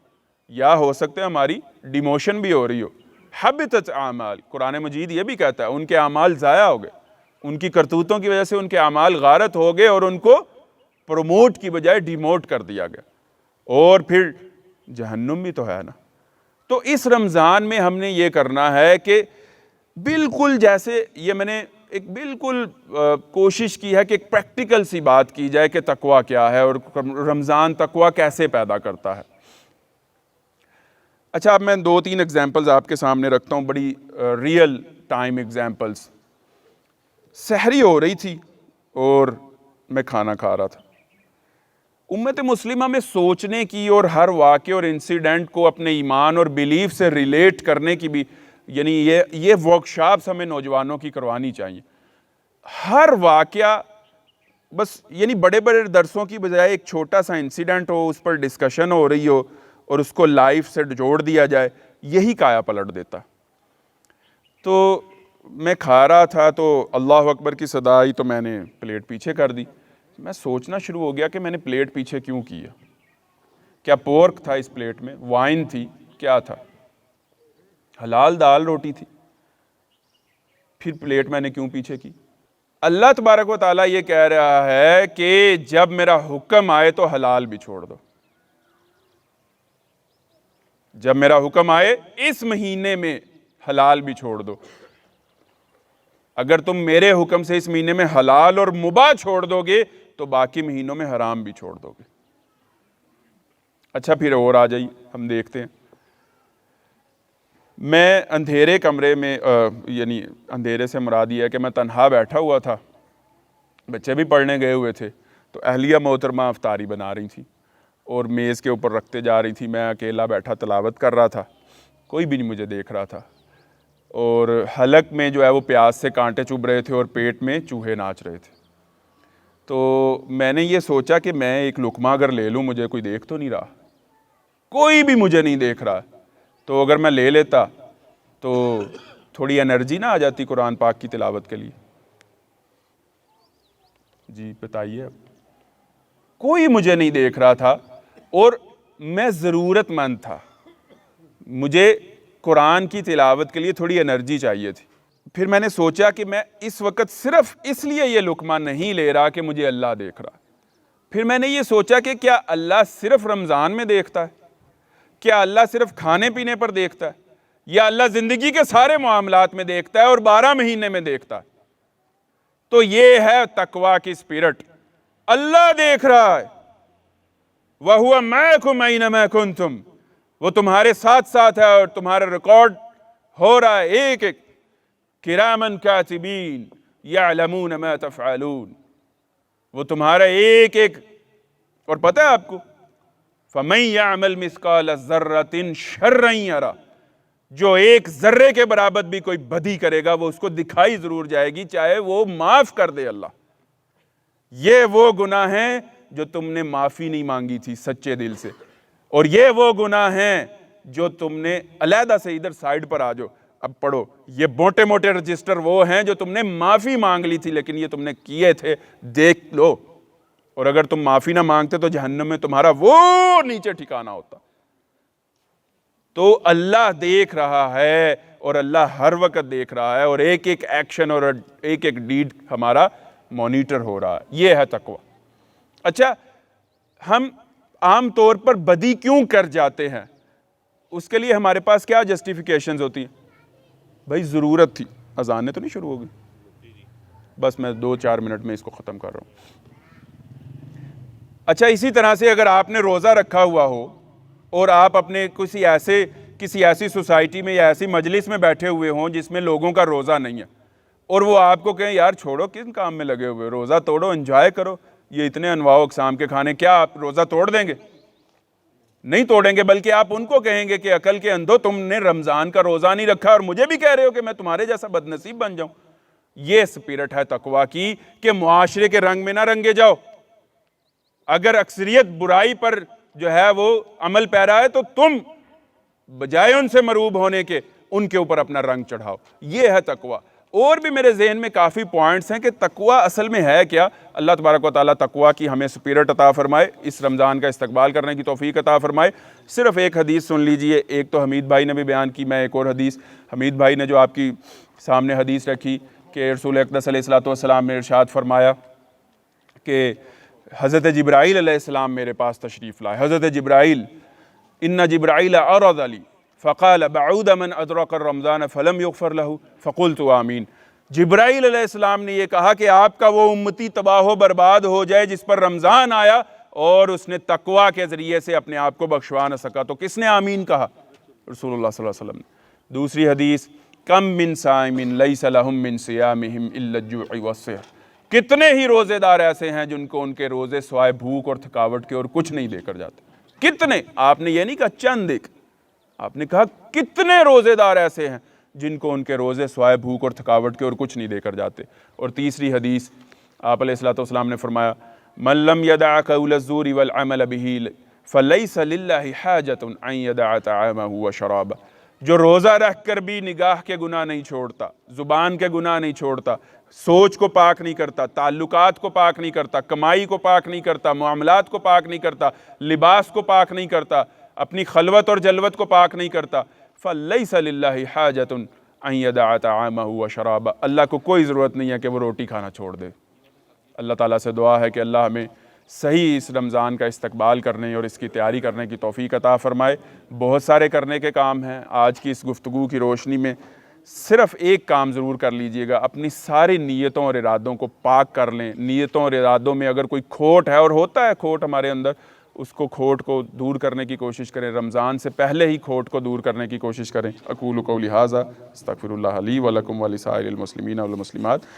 یا ہو سکتا ہے ہماری ڈیموشن بھی ہو رہی ہو. حبطت اعمال، قرآن مجید یہ بھی کہتا ہے ان کے اعمال ضائع ہو گئے، ان کی کرتوتوں کی وجہ سے ان کے اعمال غارت ہو گئے اور ان کو پروموٹ کی بجائے ڈیموٹ کر دیا گیا، اور پھر جہنم بھی تو ہے نا. تو اس رمضان میں ہم نے یہ کرنا ہے کہ بالکل جیسے یہ میں نے ایک بالکل کوشش کی ہے کہ ایک پریکٹیکل سی بات کی جائے کہ تقویٰ کیا ہے اور رمضان تقویٰ کیسے پیدا کرتا ہے. اچھا، اب میں 2-3 ایگزامپلز آپ کے سامنے رکھتا ہوں، بڑی ریئل ٹائم ایگزامپلز. سحری ہو رہی تھی اور میں کھانا کھا رہا تھا. امت مسلمہ میں سوچنے کی اور ہر واقعے اور انسیڈنٹ کو اپنے ایمان اور بیلیف سے ریلیٹ کرنے کی بھی، یعنی یہ ورکشاپس ہمیں نوجوانوں کی کروانی چاہیے. ہر واقعہ بس یعنی بڑے بڑے درسوں کی بجائے ایک چھوٹا سا انسیڈنٹ ہو، اس پر ڈسکشن ہو رہی ہو اور اس کو لائف سے جوڑ دیا جائے، یہی کایا پلٹ دیتا. تو میں کھا رہا تھا تو اللہ اکبر کی صدا آئی تو میں نے پلیٹ پیچھے کر دی. میں سوچنا شروع ہو گیا کہ میں نے پلیٹ پیچھے کیوں کی ہے. کیا پورک تھا اس پلیٹ میں، وائن تھی، کیا تھا؟ حلال دال روٹی تھی. پھر پلیٹ میں نے کیوں پیچھے کی؟ اللہ تبارک و تعالیٰ یہ کہہ رہا ہے کہ جب میرا حکم آئے تو حلال بھی چھوڑ دو. جب میرا حکم آئے اس مہینے میں حلال بھی چھوڑ دو. اگر تم میرے حکم سے اس مہینے میں حلال اور مباح چھوڑ دو گے تو باقی مہینوں میں حرام بھی چھوڑ دو گے. اچھا، پھر اور آ جائیے، ہم دیکھتے ہیں. میں اندھیرے کمرے میں، یعنی اندھیرے سے مراد یہ ہے کہ میں تنہا بیٹھا ہوا تھا، بچے بھی پڑھنے گئے ہوئے تھے، تو اہلیہ محترمہ افطاری بنا رہی تھی اور میز کے اوپر رکھتے جا رہی تھی. میں اکیلا بیٹھا تلاوت کر رہا تھا. کوئی بھی نہیں مجھے دیکھ رہا تھا، اور حلق میں جو ہے وہ پیاز سے کانٹے چبھ رہے تھے اور پیٹ میں چوہے ناچ رہے تھے۔ تو میں نے یہ سوچا کہ میں ایک لقمہ اگر لے لوں، مجھے کوئی دیکھ تو نہیں رہا، کوئی بھی مجھے نہیں دیکھ رہا، تو اگر میں لے لیتا تو تھوڑی انرجی نہ آ جاتی قرآن پاک کی تلاوت کے لیے۔ جی بتائیے، اب کوئی مجھے نہیں دیکھ رہا تھا اور میں ضرورت مند تھا، مجھے قرآن کی تلاوت کے لیے تھوڑی انرجی چاہیے تھی۔ پھر میں نے سوچا کہ میں اس وقت صرف اس لیے یہ لقمہ نہیں لے رہا کہ مجھے اللہ دیکھ رہا۔ پھر میں نے یہ سوچا کہ کیا اللہ صرف رمضان میں دیکھتا ہے؟ کیا اللہ صرف کھانے پینے پر دیکھتا ہے؟ یا اللہ زندگی کے سارے معاملات میں دیکھتا ہے اور 12 مہینے میں دیکھتا ہے؟ تو یہ ہے تقویٰ کی اسپرٹ، اللہ دیکھ رہا ہے، وَهُوَ مَعَكُمْ أَيْنَمَا كُنْتُمْ، وہ تمہارے ساتھ ساتھ ہے اور تمہارا ریکارڈ ہو رہا ہے ایک ایک۔ کِرَامًا كَاتِبِينَ يَعْلَمُونَ مَا تَفْعَلُونَ، وہ تمہارا ایک ایک، اور پتہ ہے آپ کو فَمَن يَعْمَلْ مِثْقَالَ ذَرَّةٍ شَرًّا يَرَهُ، جو ایک ذرے کے برابر بھی کوئی بدی کرے گا وہ اس کو دکھائی ضرور جائے گی، چاہے وہ معاف کر دے اللہ۔ یہ وہ گناہ ہیں جو تم نے معافی نہیں مانگی تھی سچے دل سے، اور یہ وہ گناہ ہیں جو تم نے علیحدہ سے، ادھر سائیڈ پر آ جاؤ اب پڑھو، یہ موٹے موٹے رجسٹر وہ ہیں جو تم نے معافی مانگ لی تھی لیکن یہ تم نے کیے تھے، دیکھ لو، اور اگر تم معافی نہ مانگتے تو جہنم میں تمہارا وہ نیچے ٹھکانہ ہوتا۔ تو اللہ دیکھ رہا ہے اور اللہ ہر وقت دیکھ رہا ہے، اور ایک ایک ایکشن اور ایک ایک ڈیڈ ہمارا مانیٹر ہو رہا ہے۔ یہ ہے تقویٰ۔ اچھا، ہم عام طور پر بدی کیوں کر جاتے ہیں؟ اس کے لیے ہمارے پاس کیا جسٹیفیکیشنز ہوتی ہیں؟ بھائی ضرورت تھی، اذانیں تو نہیں شروع ہو گئی، بس میں 2-4 منٹ میں اس کو ختم کر رہا ہوں۔ اچھا، اسی طرح سے اگر آپ نے روزہ رکھا ہوا ہو اور آپ اپنے کسی ایسی سوسائٹی میں یا ایسی مجلس میں بیٹھے ہوئے ہوں جس میں لوگوں کا روزہ نہیں ہے، اور وہ آپ کو کہیں یار چھوڑو کن کام میں لگے ہوئے، روزہ توڑو، انجوائے کرو، یہ اتنے انواع و اقسام کے کھانے، کیا آپ روزہ توڑ دیں گے؟ نہیں توڑیں گے، بلکہ آپ ان کو کہیں گے کہ عقل کے اندھو، تم نے رمضان کا روزہ نہیں رکھا اور مجھے بھی کہہ رہے ہو کہ میں تمہارے جیسا بد نصیب بن جاؤں۔ یہ سپیرٹ ہے تقویٰ کی کہ معاشرے کے رنگ میں نہ رنگے جاؤ۔ اگر اکثریت برائی پر جو ہے وہ عمل پیرا ہے تو تم بجائے ان سے مروب ہونے کے ان کے اوپر اپنا رنگ چڑھاؤ۔ یہ ہے تقویٰ۔ اور بھی میرے ذہن میں کافی پوائنٹس ہیں کہ تقویٰ اصل میں ہے کیا۔ اللہ تبارک و تعالیٰ تقویٰ کی ہمیں سپیرٹ عطا فرمائے، اس رمضان کا استقبال کرنے کی توفیق عطا فرمائے۔ صرف ایک حدیث سن لیجئے، ایک تو حمید بھائی نے بھی بیان کی، میں ایک اور حدیث، حمید بھائی نے جو آپ کی سامنے حدیث رکھی کہ رسول اقدس علیہ السلام نے ارشاد فرمایا کہ حضرت جبرائیل علیہ السلام میرے پاس تشریف لائے۔ حضرت جبرائیل، ان جبرائیل عرض علی فقال بعود من ادرک الرمضان فلم یغفر له فقلت آمین۔ جبرائیل علیہ السلام نے یہ کہا کہ آپ کا وہ امتی تباہ و برباد ہو جائے جس پر رمضان آیا اور اس نے تقویٰ کے ذریعے سے اپنے آپ کو بخشوا نہ سکا۔ تو کس نے آمین کہا؟ رسول اللہ صلی اللہ علیہ وسلم نے۔ دوسری حدیث، کم من صائم لیس لہم من صیامہم الا الجوع والسحر، کتنے ہی روزے دار ایسے ہیں جن کو ان کے روزے سوائے بھوک اور تھکاوٹ کے اور کچھ نہیں دے کر جاتے۔ کتنے، آپ نے یہ نہیں کہا چند ایک، آپ نے کہا کتنے روزے دار ایسے ہیں جن کو ان کے روزے سوائے بھوک اور تھکاوٹ کے اور کچھ نہیں دے کر جاتے۔ اور تیسری حدیث، آپ علیہ الصلوۃ نے فرمایا من لم يدع قول الزور والعمل به فليس لله حاجة ان يدع طعامه وشرابه، جو روزہ رکھ کر بھی نگاہ کے گناہ نہیں چھوڑتا، زبان کے گناہ نہیں چھوڑتا، سوچ کو پاک نہیں کرتا، تعلقات کو پاک نہیں کرتا، کمائی کو پاک نہیں کرتا، معاملات کو پاک نہیں کرتا، لباس کو پاک نہیں کرتا، اپنی خلوت اور جلوت کو پاک نہیں کرتا، فَلَيْسَ لِلَّهِ حَاجَةٌ أَن يَدَعَ طَعَامَهُ وَشَرَابَهُ، اللہ کو کوئی ضرورت نہیں ہے کہ وہ روٹی کھانا چھوڑ دے۔ اللہ تعالیٰ سے دعا ہے کہ اللہ ہمیں صحیح اس رمضان کا استقبال کرنے اور اس کی تیاری کرنے کی توفیق عطا فرمائے۔ بہت سارے کرنے کے کام ہیں، آج کی اس گفتگو کی روشنی میں صرف ایک کام ضرور کر لیجئے گا، اپنی ساری نیتوں اور ارادوں کو پاک کر لیں۔ نیتوں اور ارادوں میں اگر کوئی کھوٹ ہے، اور ہوتا ہے کھوٹ ہمارے اندر، اس کو کھوٹ کو دور کرنے کی کوشش کریں، رمضان سے پہلے ہی کھوٹ کو دور کرنے کی کوشش کریں۔ اقول قولی ھذا استغفر اللہ لی ولکم ولسائر المسلمین والمسلمات۔